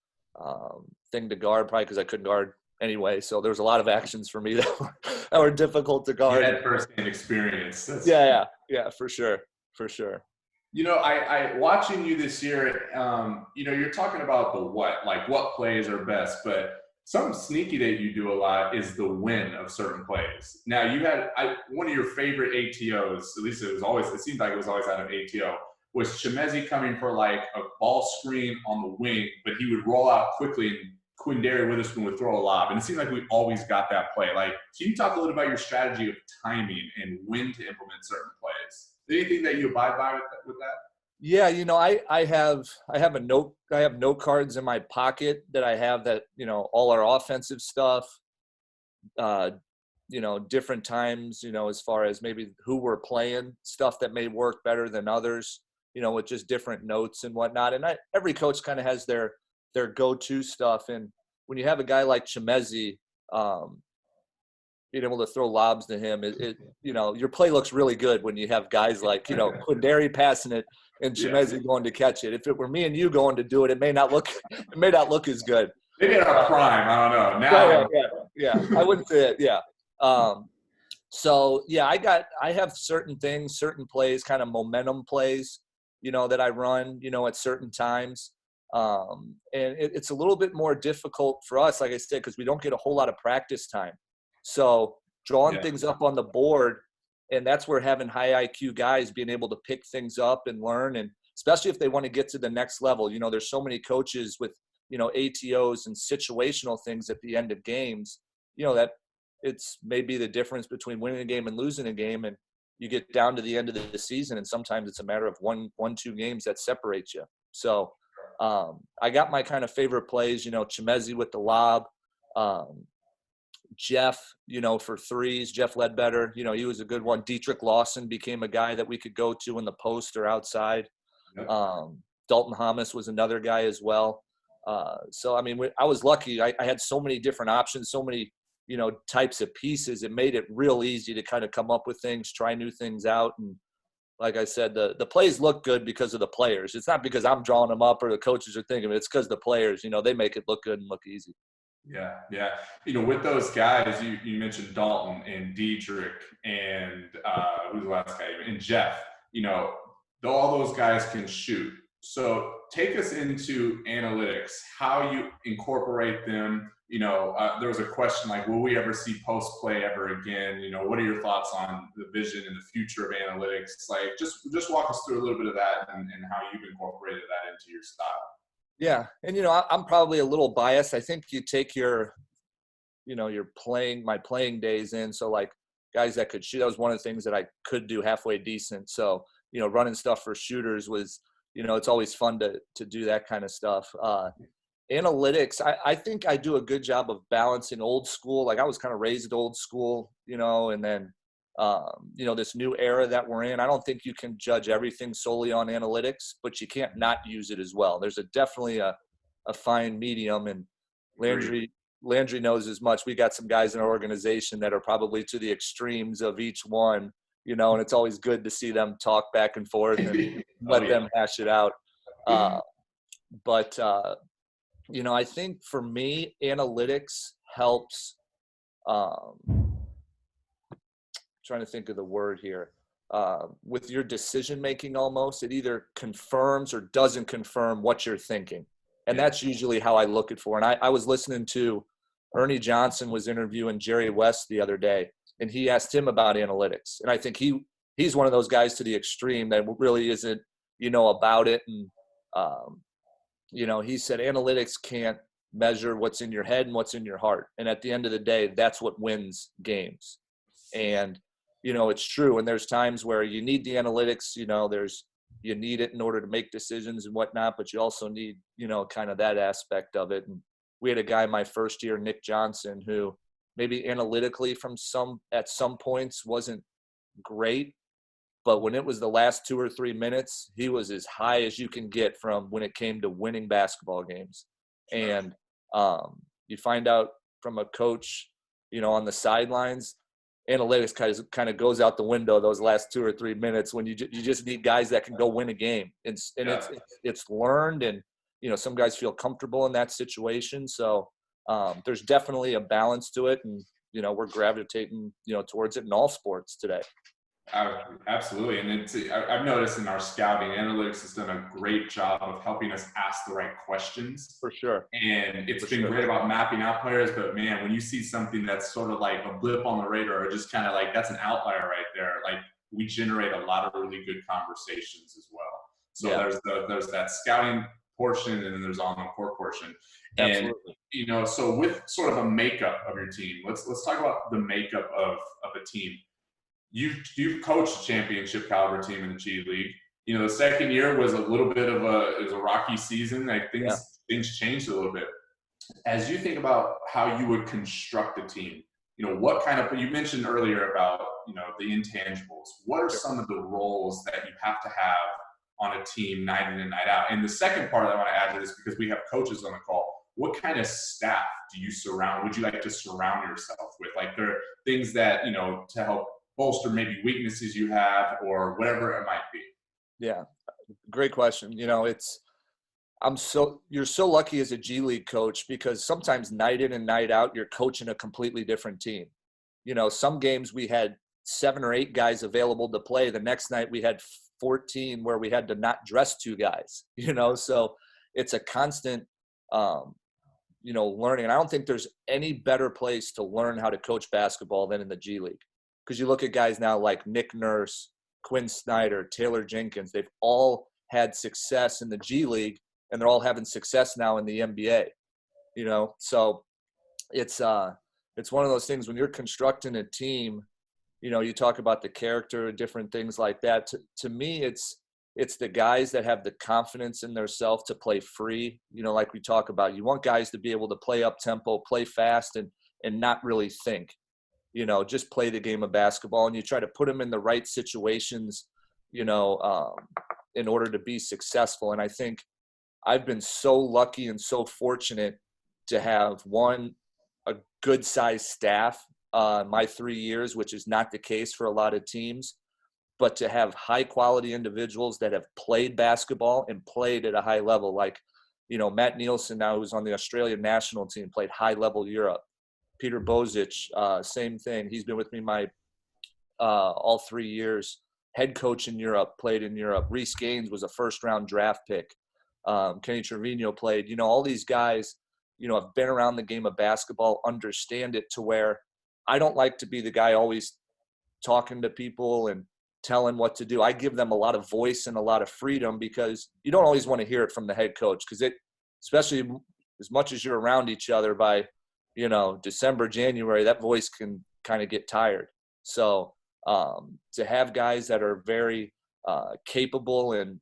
Speaker 3: thing to guard, probably because I couldn't guard anyway. So there's a lot of actions for me that were difficult to guard.
Speaker 4: You had first-hand experience.
Speaker 3: Yeah. Yeah, for sure. For sure.
Speaker 4: You know, I watching you this year, you know, you're talking about the what plays are best, but something sneaky that you do a lot is the win of certain plays. Now, you had one of your favorite ATOs, at least it seemed like it was always out of ATO, was Chemezi coming for like a ball screen on the wing, but he would roll out quickly and Quindary Witherspoon would throw a lob. And it seemed like we always got that play. Like, can you talk a little about your strategy of timing and when to implement certain plays? Anything that you abide by with that?
Speaker 3: Yeah, you know, I have note cards in my pocket that I have that, you know, all our offensive stuff, you know, different times, you know, as far as maybe who we're playing, stuff that may work better than others, you know, with just different notes and whatnot. And every coach kind of has their go-to stuff. And when you have a guy like Chemezi, being able to throw lobs to him, it you know, your play looks really good when you have guys like, you know, Quindary passing it and Chemezi going to catch it. If it were me and you going to do it, it may not look as good.
Speaker 4: Maybe in our prime, I don't know. Now,
Speaker 3: yeah, I wouldn't say it. Yeah. So yeah, I have certain things, certain plays, kind of momentum plays, you know, that I run, you know, at certain times. And it's a little bit more difficult for us, like I said, because we don't get a whole lot of practice time. So drawing things up on the board, and that's where having high IQ guys being able to pick things up and learn, and especially if they want to get to the next level. You know, there's so many coaches with, you know, ATOs and situational things at the end of games, you know, that it's maybe the difference between winning a game and losing a game. And you get down to the end of the season, and sometimes it's a matter of one, 2 games that separates you. So I got my kind of favorite plays, you know, Chemezi with the lob, Jeff, you know, for threes, Jeff Ledbetter, you know, he was a good one. Dietrich Lawson became a guy that we could go to in the post or outside.
Speaker 4: Yep.
Speaker 3: Dalton Hamas was another guy as well. So, I mean, I was lucky. I had so many different options, so many, you know, types of pieces. It made it real easy to kind of come up with things, try new things out. And like I said, the plays look good because of the players. It's not because I'm drawing them up or the coaches are thinking of it. It's because the players, you know, they make it look good and look easy.
Speaker 4: Yeah. You know, with those guys, you mentioned Dalton and Dietrich and who's the last guy? And Jeff. You know, all those guys can shoot. So take us into analytics, how you incorporate them. You know, there was a question like, will we ever see post play ever again? You know, what are your thoughts on the vision and the future of analytics? Like, just walk us through a little bit of that and how you've incorporated that into your style.
Speaker 3: Yeah. And, you know, I'm probably a little biased. I think you take my playing days in. So like guys that could shoot, that was one of the things that I could do halfway decent. So, you know, running stuff for shooters was, you know, it's always fun to do that kind of stuff. Analytics, I think I do a good job of balancing old school. Like I was kind of raised old school, you know, and then, you know, this new era that we're in, I don't think you can judge everything solely on analytics, but you can't not use it as well. There's definitely a fine medium, and Landry knows as much. We got some guys in our organization that are probably to the extremes of each one, you know, and it's always good to see them talk back and forth and let them hash it out. But you know, I think for me, analytics helps. Trying to think of the word here. With your decision making, almost, it either confirms or doesn't confirm what you're thinking, and that's usually how I look at for. And I was listening to Ernie Johnson was interviewing Jerry West the other day, and he asked him about analytics, and I think he's one of those guys to the extreme that really isn't, you know, about it. And you know, he said analytics can't measure what's in your head and what's in your heart. And at the end of the day, that's what wins games. And, you know, it's true. And there's times where you need the analytics, you know, you need it in order to make decisions and whatnot, but you also need, you know, kind of that aspect of it. And we had a guy my first year, Nick Johnson, who maybe analytically at some points wasn't great, but when it was the last 2 or 3 minutes, he was as high as you can get from when it came to winning basketball games. And you find out from a coach, you know, on the sidelines, analytics kind of goes out the window those last 2 or 3 minutes when you just need guys that can go win a game. It's learned, and, you know, some guys feel comfortable in that situation. So there's definitely a balance to it, and, you know, we're gravitating, you know, towards it in all sports today.
Speaker 4: Absolutely. And I've noticed in our scouting, analytics has done a great job of helping us ask the right questions.
Speaker 3: For sure.
Speaker 4: And it's been great about mapping out players. But man, when you see something that's sort of like a blip on the radar, or just kind of like that's an outlier right there, like we generate a lot of really good conversations as well. So there's that scouting portion, and then there's on the court portion. And
Speaker 3: Absolutely.
Speaker 4: so with sort of a makeup of your team, let's talk about the makeup of a team. You've coached a championship caliber team in the G League. The second year was a little bit of a rocky season. Like things changed a little bit. As you think about how you would construct a team, what kind of, you mentioned earlier about, the intangibles. What are some of the roles that you have to have on a team night in and night out? And the second part I want to add to this, because we have coaches on the call, what kind of staff would you like to surround yourself with? Like there are things that, to help bolster maybe weaknesses you have or whatever it might be.
Speaker 3: Yeah, great question. You're so lucky as a G League coach, because sometimes night in and night out, you're coaching a completely different team. Some games we had 7 or 8 guys available to play. The next night we had 14 where we had to not dress 2 guys, so it's a constant, learning. And I don't think there's any better place to learn how to coach basketball than in the G League. Because you look at guys now like Nick Nurse, Quinn Snyder, Taylor Jenkins, they've all had success in the G League, and they're all having success now in the NBA, So it's one of those things when you're constructing a team, you talk about the character, different things like that. To me, it's the guys that have the confidence in themselves to play free. Like we talk about, you want guys to be able to play up tempo, play fast, and not really think. Just play the game of basketball, and you try to put them in the right situations, in order to be successful. And I think I've been so lucky and so fortunate to have a good sized staff my 3 years, which is not the case for a lot of teams, but to have high quality individuals that have played basketball and played at a high level. Like, Matt Nielsen now, who's on the Australian national team, played high level Europe. Peter Bozic, same thing. He's been with me all 3 years. Head coach in Europe, played in Europe. Reece Gaines was a first-round draft pick. Kenny Trevino played. All these guys, have been around the game of basketball, understand it to where I don't like to be the guy always talking to people and telling what to do. I give them a lot of voice and a lot of freedom, because you don't always want to hear it from the head coach, because especially as much as you're around each other by December, January, that voice can kind of get tired. So to have guys that are very capable, and,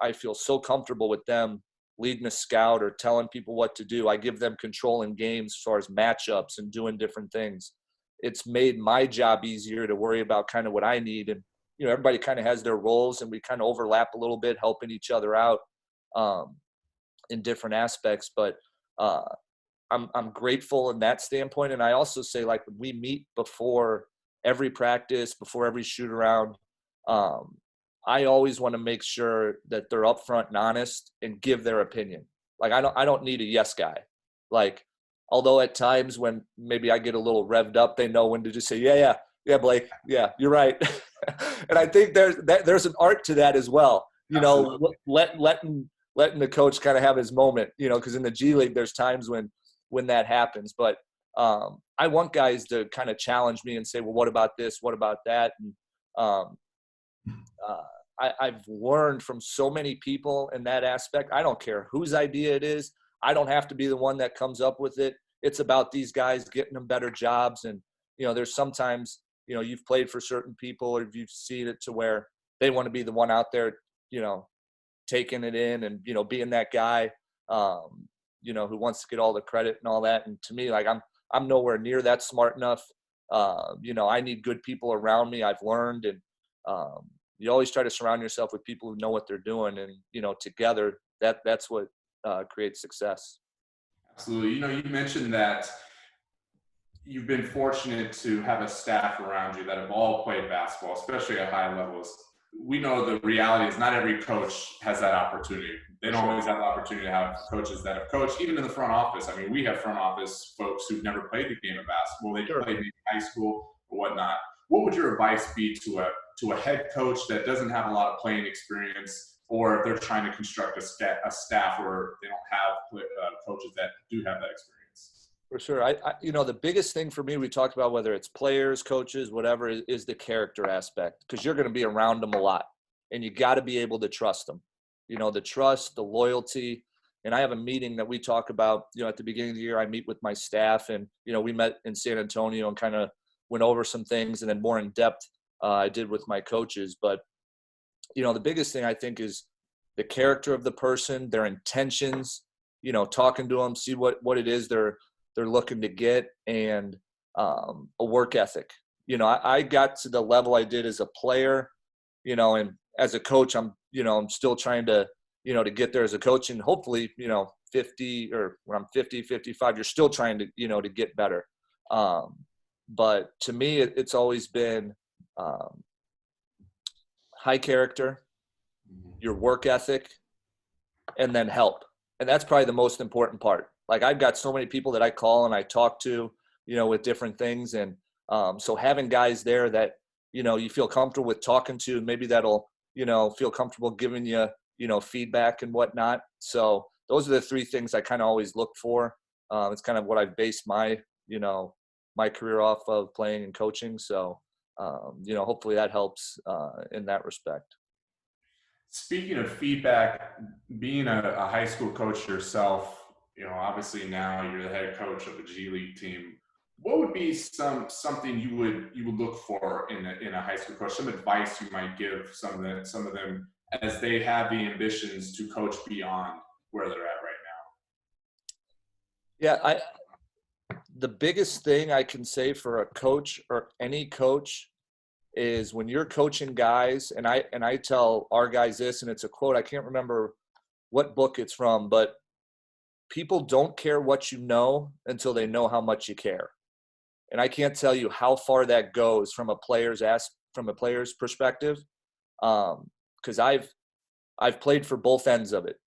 Speaker 3: I feel so comfortable with them leading a scout or telling people what to do. I give them control in games as far as matchups and doing different things. It's made my job easier to worry about kind of what I need. And, everybody kind of has their roles, and we kind of overlap a little bit, helping each other out in different aspects. But I'm grateful in that standpoint. And I also say, like, when we meet before every practice, before every shoot around, I always want to make sure that they're upfront and honest and give their opinion. Like, I don't need a yes guy. Like, although at times when maybe I get a little revved up, they know when to just say, yeah, Blake, yeah, you're right. And I think there's an art to that as well. Letting the coach kind of have his moment, because in the G League, there's times when that happens. But I want guys to kind of challenge me and say, well, what about this? What about that? And I've learned from so many people in that aspect. I don't care whose idea it is. I don't have to be the one that comes up with it. It's about these guys getting them better jobs. And, there's sometimes, you've played for certain people, or you've seen it to where they want to be the one out there, taking it in and, being that guy, who wants to get all the credit and all that. And to me, like, I'm nowhere near that smart enough. I need good people around me. I've learned, and you always try to surround yourself with people who know what they're doing, and, together that's what creates success.
Speaker 4: Absolutely. You mentioned that you've been fortunate to have a staff around you that have all played basketball, especially at high levels. We know the reality is not every coach has that opportunity. They don't always have the opportunity to have coaches that have coached, even in the front office. I mean, we have front office folks who've never played the game of basketball. They played in high school or whatnot. What would your advice be to to a head coach that doesn't have a lot of playing experience, or if they're trying to construct a staff where they don't have coaches that do have that experience?
Speaker 3: For sure. The biggest thing for me, we talked about whether it's players, coaches, whatever, is the character aspect, because you're going to be around them a lot and you got to be able to trust them. The trust, the loyalty. And I have a meeting that we talk about, at the beginning of the year. I meet with my staff, and, we met in San Antonio and kind of went over some things, and then more in depth I did with my coaches. But, the biggest thing I think is the character of the person, their intentions, talking to them, see what it is they're looking to get, and a work ethic. I got to the level I did as a player, and as a coach, I'm still trying to, to get there as a coach, and hopefully, 50, or when I'm 50, 55, you're still trying to, to get better. But to me, it's always been high character, your work ethic, and then help. And that's probably the most important part. Like, I've got so many people that I call and I talk to, with different things. And so having guys there that, you feel comfortable with talking to, maybe that'll, feel comfortable giving you, feedback and whatnot. So those are the three things I kind of always look for. It's kind of what I've based my, my career off of, playing and coaching. So, hopefully that helps in that respect.
Speaker 4: Speaking of feedback, being a high school coach yourself, obviously now you're the head coach of a G League team. What would be something you would look for in a high school coach? Some advice you might give some of them as they have the ambitions to coach beyond where they're at right now?
Speaker 3: Yeah, the biggest thing I can say for a coach, or any coach, is when you're coaching guys, and I tell our guys this, and it's a quote, I can't remember what book it's from, but people don't care what you know until they know how much you care. And I can't tell you how far that goes from a player's perspective, because I've played for both ends of it.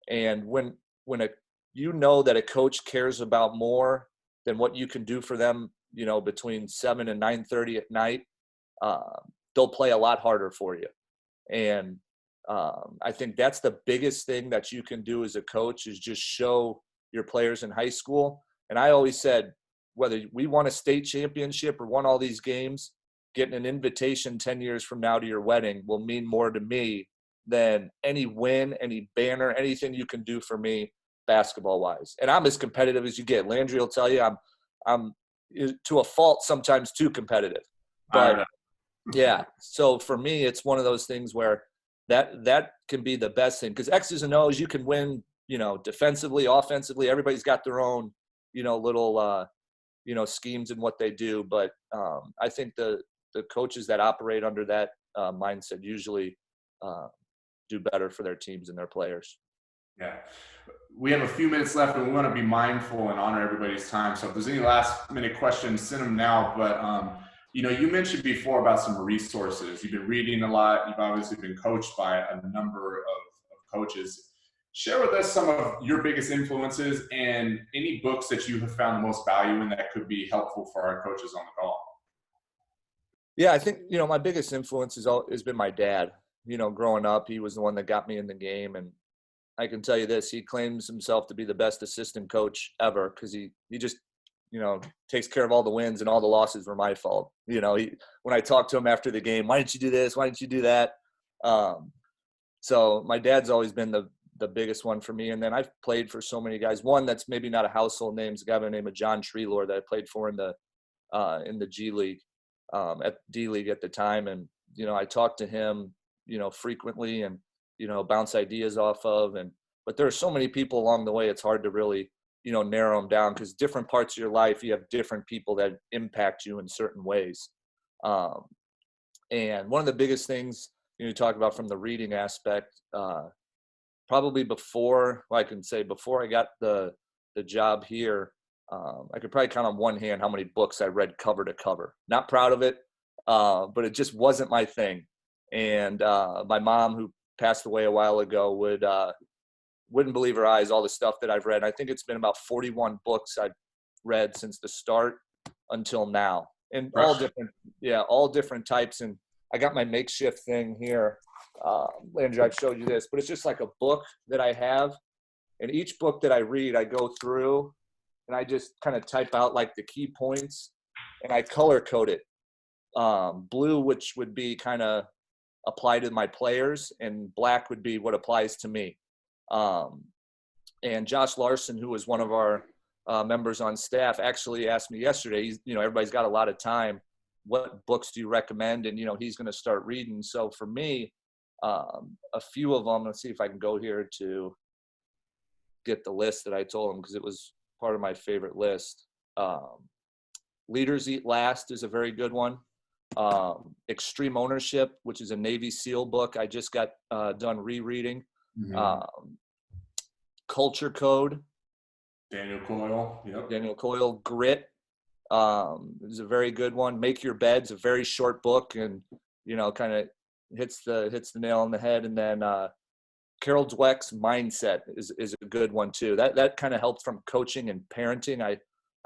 Speaker 3: And when that a coach cares about more than what you can do for them, between 7 and 9:30 at night, they'll play a lot harder for you. And I think that's the biggest thing that you can do as a coach, is just show your players in high school. And I always said, whether we won a state championship or won all these games, getting an invitation 10 years from now to your wedding will mean more to me than any win, any banner, anything you can do for me basketball wise. And I'm as competitive as you get. Landry will tell you I'm to a fault sometimes too competitive. But yeah, so for me, it's one of those things where that can be the best thing, because X's and O's, you can win, defensively, offensively. Everybody's got their own, little, schemes in what they do. But I think the coaches that operate under that mindset usually do better for their teams and their players.
Speaker 4: Yeah. We have a few minutes left, and we want to be mindful and honor everybody's time. So if there's any last minute questions, send them now. But, you mentioned before about some resources. You've been reading a lot. You've obviously been coached by a number of coaches. Share with us some of your biggest influences and any books that you have found the most value in that could be helpful for our coaches on the call.
Speaker 3: Yeah, I think, my biggest influence has been my dad. Growing up, he was the one that got me in the game. And I can tell you this, he claims himself to be the best assistant coach ever, because he just, takes care of all the wins, and all the losses were my fault. When I talked to him after the game, why didn't you do this? Why didn't you do that? So my dad's always been the biggest one for me. And then I've played for so many guys. One that's maybe not a household name is a guy by the name of John Treelor that I played for in the G League, at D League at the time. And, I talked to him, frequently, and, bounce ideas off of. But there are so many people along the way, it's hard to really, narrow them down, because different parts of your life, you have different people that impact you in certain ways. And one of the biggest things you talk about from the reading aspect, probably before I got the job here, I could probably count on one hand how many books I read cover to cover. Not proud of it, but it just wasn't my thing. And my mom, who passed away a while ago, wouldn't believe her eyes, all the stuff that I've read. I think it's been about 41 books I've read since the start until now, and all different types. And I got my makeshift thing here. Landry, I've showed you this, but it's just like a book that I have. And each book that I read, I go through and I just kind of type out like the key points and I color code it. Blue, which would be kind of apply to my players, and black would be what applies to me. And Josh Larson, who was one of our members on staff, actually asked me yesterday, everybody's got a lot of time. What books do you recommend? And, he's going to start reading. So for me, a few of them, let's see if I can go here to get the list that I told him, because it was part of my favorite list. Leaders Eat Last is a very good one. Extreme Ownership, which is a Navy SEAL book I just got done rereading. Culture Code.
Speaker 4: Daniel Coyle. Yep.
Speaker 3: Daniel Coyle. Grit is a very good one. Make Your Bed's a very short book and, kind of hits the nail on the head. And then Carol Dweck's Mindset is a good one too. That kind of helped from coaching and parenting.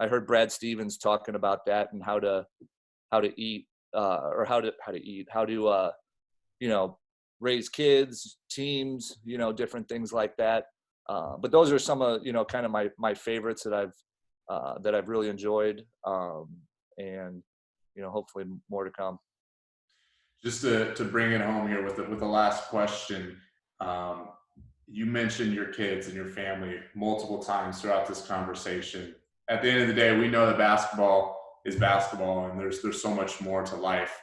Speaker 3: I heard Brad Stevens talking about that and how to eat, or how to raise kids, teams, different things like that. But those are some of, kind of my favorites that I've really enjoyed. And, hopefully more to come.
Speaker 4: Just to bring it home here with the last question, you mentioned your kids and your family multiple times throughout this conversation. At the end of the day, we know that basketball is basketball, and there's so much more to life.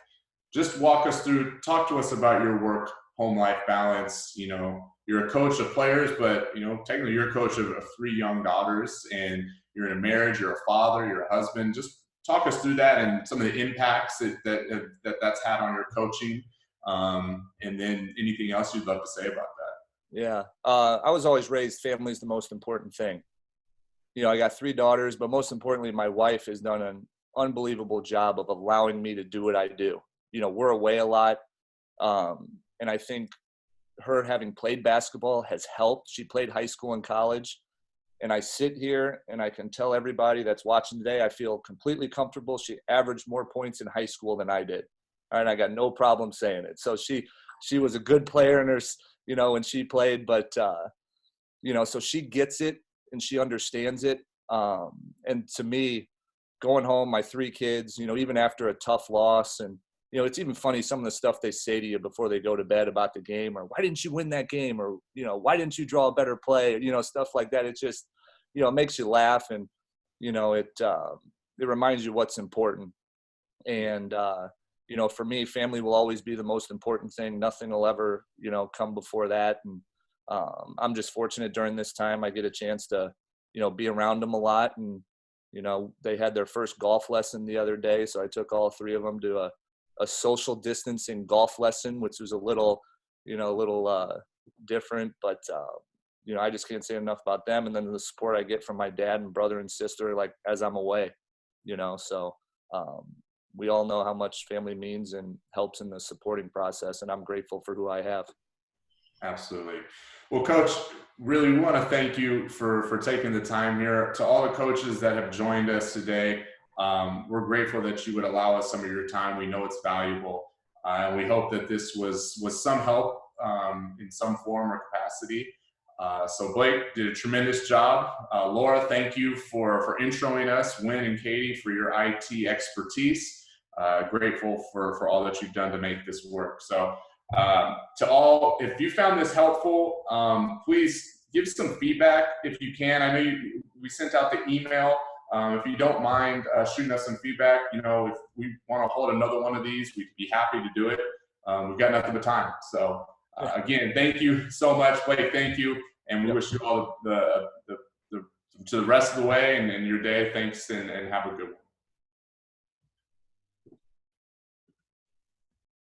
Speaker 4: Just talk to us about your work-home life balance. You're a coach of players, but technically you're a coach of 3 young daughters, and you're in a marriage, you're a father, you're a husband. Just talk us through that and some of the impacts that's had on your coaching, and then anything else you'd love to say about that.
Speaker 3: Yeah, I was always raised family is the most important thing. I got 3 daughters, but most importantly, my wife has done an unbelievable job of allowing me to do what I do. We're away a lot, and I think her having played basketball has helped. She played high school and college, and I sit here and I can tell everybody that's watching today, I feel completely comfortable. She averaged more points in high school than I did. All right, I got no problem saying it. So she was a good player in her, when she played, but so she gets it and she understands it. And to me, going home, my 3 kids, even after a tough loss, and it's even funny some of the stuff they say to you before they go to bed about the game, or why didn't you win that game, or why didn't you draw a better play, stuff like that. It just it makes you laugh, and it reminds you what's important. And for me, family will always be the most important thing. Nothing will ever come before that. And I'm just fortunate during this time I get a chance to be around them a lot. And they had their first golf lesson the other day, so I took all 3 of them to a social distancing golf lesson, which was a little different, but I just can't say enough about them. And then the support I get from my dad and brother and sister, like as I'm away, so we all know how much family means and helps in the supporting process, and I'm grateful for who I have.
Speaker 4: Absolutely. Well, Coach, really, we want to thank you for taking the time here. To all the coaches that have joined us today, we're grateful that you would allow us some of your time. We know it's valuable. And we hope that this was some help in some form or capacity. So Blake did a tremendous job. Laura, thank you for introing us. Wynn and Katie for your IT expertise. Grateful for all that you've done to make this work. So to all, if you found this helpful, please give some feedback if you can. I know we sent out the email. If you don't mind shooting us some feedback, if we want to hold another one of these, we'd be happy to do it. We've got nothing but time. So again, thank you so much, Blake. Thank you. And we wish you all to the rest of the way and your day. Thanks, and have a good one.